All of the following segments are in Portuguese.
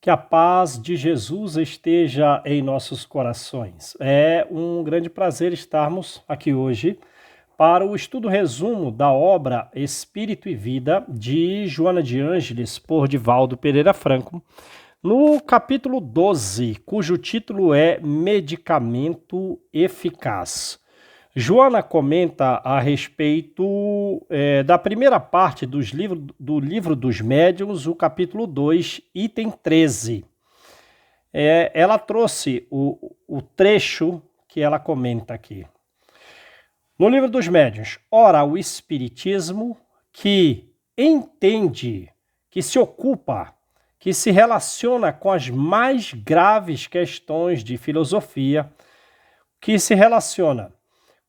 Que a paz de Jesus esteja em nossos corações. É um grande prazer estarmos aqui hoje para o estudo resumo da obra Espírito e Vida de Joana de Ângeles por Divaldo Pereira Franco, no capítulo 12, cujo título é Medicamento Eficaz. Joana comenta a respeito da primeira parte do livro dos Médiuns, o capítulo 2, item 13. Ela trouxe o trecho que ela comenta aqui. No livro dos Médiuns, ora, o Espiritismo que entende, que se ocupa, que se relaciona com as mais graves questões de filosofia, que se relaciona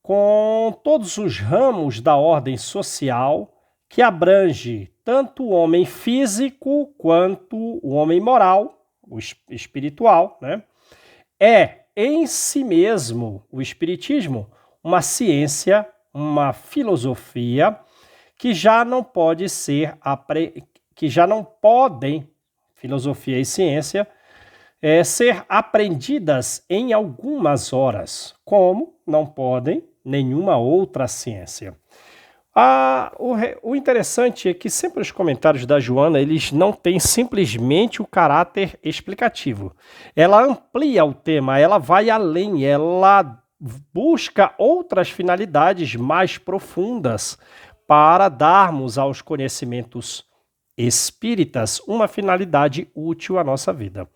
com todos os ramos da ordem social, que abrange tanto o homem físico quanto o homem moral, o espiritual, né? É em si mesmo o espiritismo uma ciência, uma filosofia que já não pode ser que já não podem, filosofia e ciência, ser aprendidas em algumas horas, como não podem nenhuma outra ciência. O interessante é que sempre os comentários da Joana, eles não têm simplesmente o caráter explicativo. Ela amplia o tema, ela vai além, ela busca outras finalidades mais profundas para darmos aos conhecimentos espíritas uma finalidade útil à nossa vida.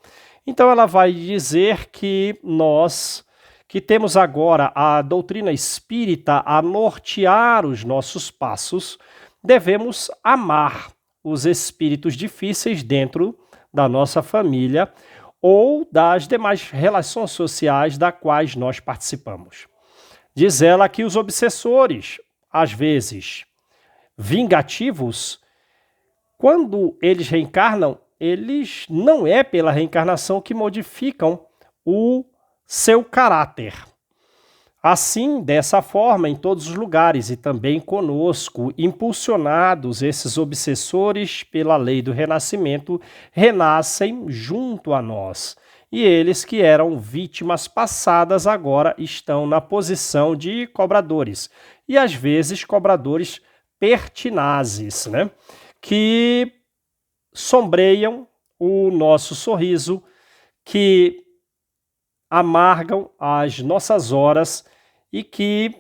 Então ela vai dizer que nós, que temos agora a doutrina espírita a nortear os nossos passos, devemos amar os espíritos difíceis dentro da nossa família ou das demais relações sociais das quais nós participamos. Diz ela que os obsessores, às vezes vingativos, quando eles reencarnam, eles não é pela reencarnação que modificam o seu caráter. Assim, dessa forma, em todos os lugares e também conosco, impulsionados esses obsessores pela lei do renascimento, renascem junto a nós. E eles que eram vítimas passadas agora estão na posição de cobradores. E às vezes cobradores pertinazes, né? Que sombreiam o nosso sorriso, que amargam as nossas horas e que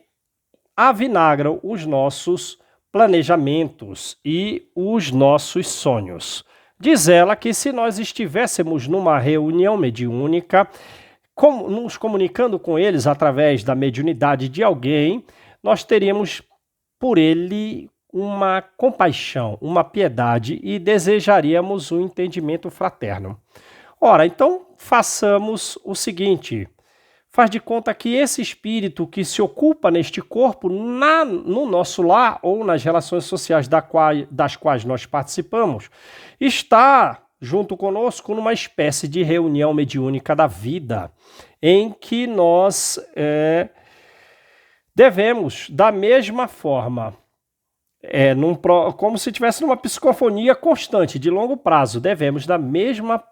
avinagram os nossos planejamentos e os nossos sonhos. Diz ela que se nós estivéssemos numa reunião mediúnica, nos comunicando com eles através da mediunidade de alguém, nós teríamos por ele uma compaixão, uma piedade e desejaríamos um entendimento fraterno. Ora, então façamos o seguinte: faz de conta que esse espírito que se ocupa neste corpo, no nosso lar ou nas relações sociais das quais nós participamos, está junto conosco numa espécie de reunião mediúnica da vida, em que nós devemos, da mesma forma, como se estivesse numa psicofonia constante, de longo prazo, devemos, da mesma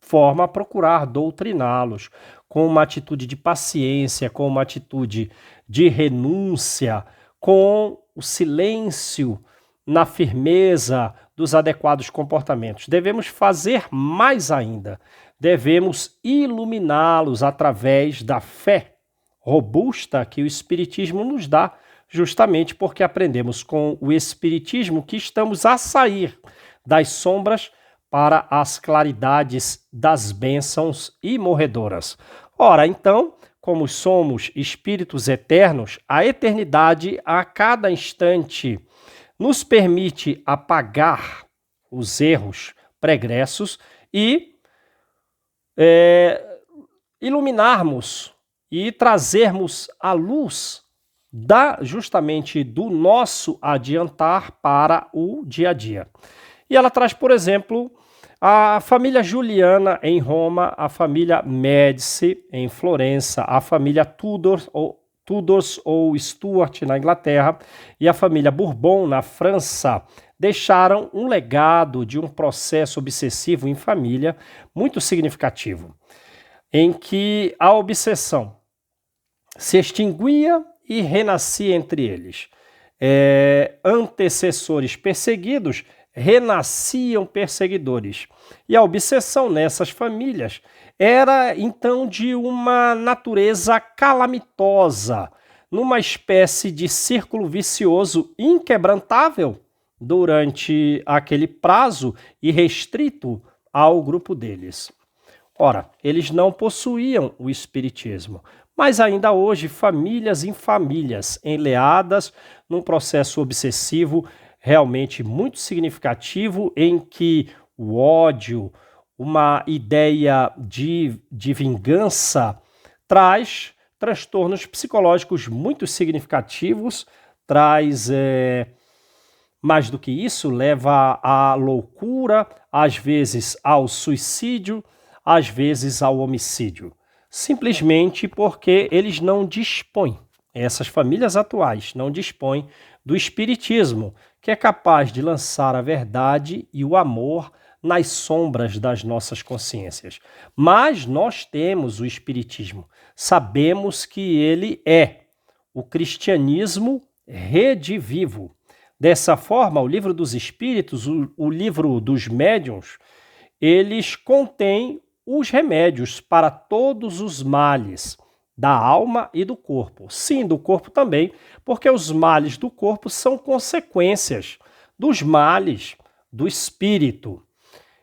forma, procurar doutriná-los com uma atitude de paciência, com uma atitude de renúncia, com o silêncio, na firmeza dos adequados comportamentos. Devemos fazer mais ainda, devemos iluminá-los através da fé robusta que o Espiritismo nos dá, justamente porque aprendemos com o Espiritismo que estamos a sair das sombras para as claridades das bênçãos imorredoras. Ora, então, como somos espíritos eternos, a eternidade a cada instante nos permite apagar os erros pregressos e iluminarmos e trazermos a luz justamente do nosso adiantar para o dia a dia. E ela traz, por exemplo, a família Juliana em Roma, a família Médici em Florença, a família Tudors ou Stuart na Inglaterra e a família Bourbon na França, deixaram um legado de um processo obsessivo em família muito significativo, em que a obsessão se extinguia e renascia entre eles. Antecessores perseguidos renasciam perseguidores. E a obsessão nessas famílias era então de uma natureza calamitosa, numa espécie de círculo vicioso inquebrantável durante aquele prazo irrestrito ao grupo deles. Ora, eles não possuíam o espiritismo, mas ainda hoje famílias em famílias enleadas num processo obsessivo realmente muito significativo em que o ódio, uma ideia de vingança, traz transtornos psicológicos muito significativos, traz, mais do que isso, leva à loucura, às vezes ao suicídio, às vezes ao homicídio. Simplesmente porque eles não dispõem, essas famílias atuais não dispõem do espiritismo, que é capaz de lançar a verdade e o amor nas sombras das nossas consciências. Mas nós temos o espiritismo, sabemos que ele é o cristianismo redivivo. Dessa forma, o livro dos espíritos, o livro dos médiuns, eles contêm os remédios para todos os males da alma e do corpo. Sim, do corpo também, porque os males do corpo são consequências dos males do espírito.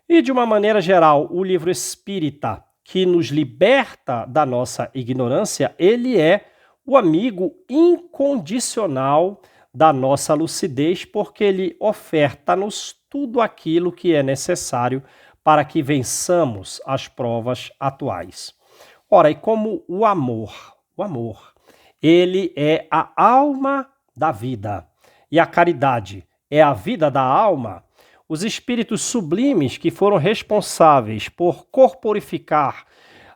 E, de uma maneira geral, o livro espírita, que nos liberta da nossa ignorância, ele é o amigo incondicional da nossa lucidez, porque ele oferta-nos tudo aquilo que é necessário para que vençamos as provas atuais. Ora, e como o amor, ele é a alma da vida, e a caridade é a vida da alma, os espíritos sublimes que foram responsáveis por corporificar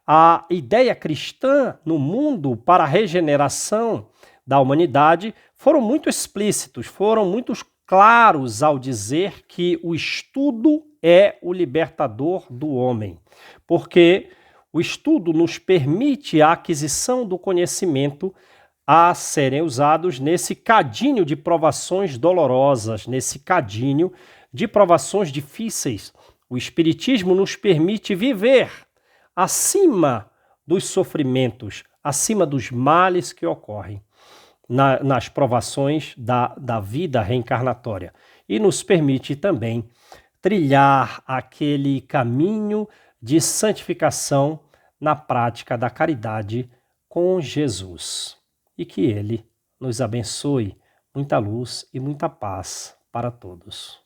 a ideia cristã no mundo para a regeneração da humanidade foram muito explícitos, foram muito claros ao dizer que o estudo é o libertador do homem, porque o estudo nos permite a aquisição do conhecimento a serem usados nesse cadinho de provações dolorosas, nesse cadinho de provações difíceis. O Espiritismo nos permite viver acima dos sofrimentos, acima dos males que ocorrem nas provações da vida reencarnatória. E nos permite também trilhar aquele caminho de santificação na prática da caridade com Jesus. E que Ele nos abençoe, muita luz e muita paz para todos.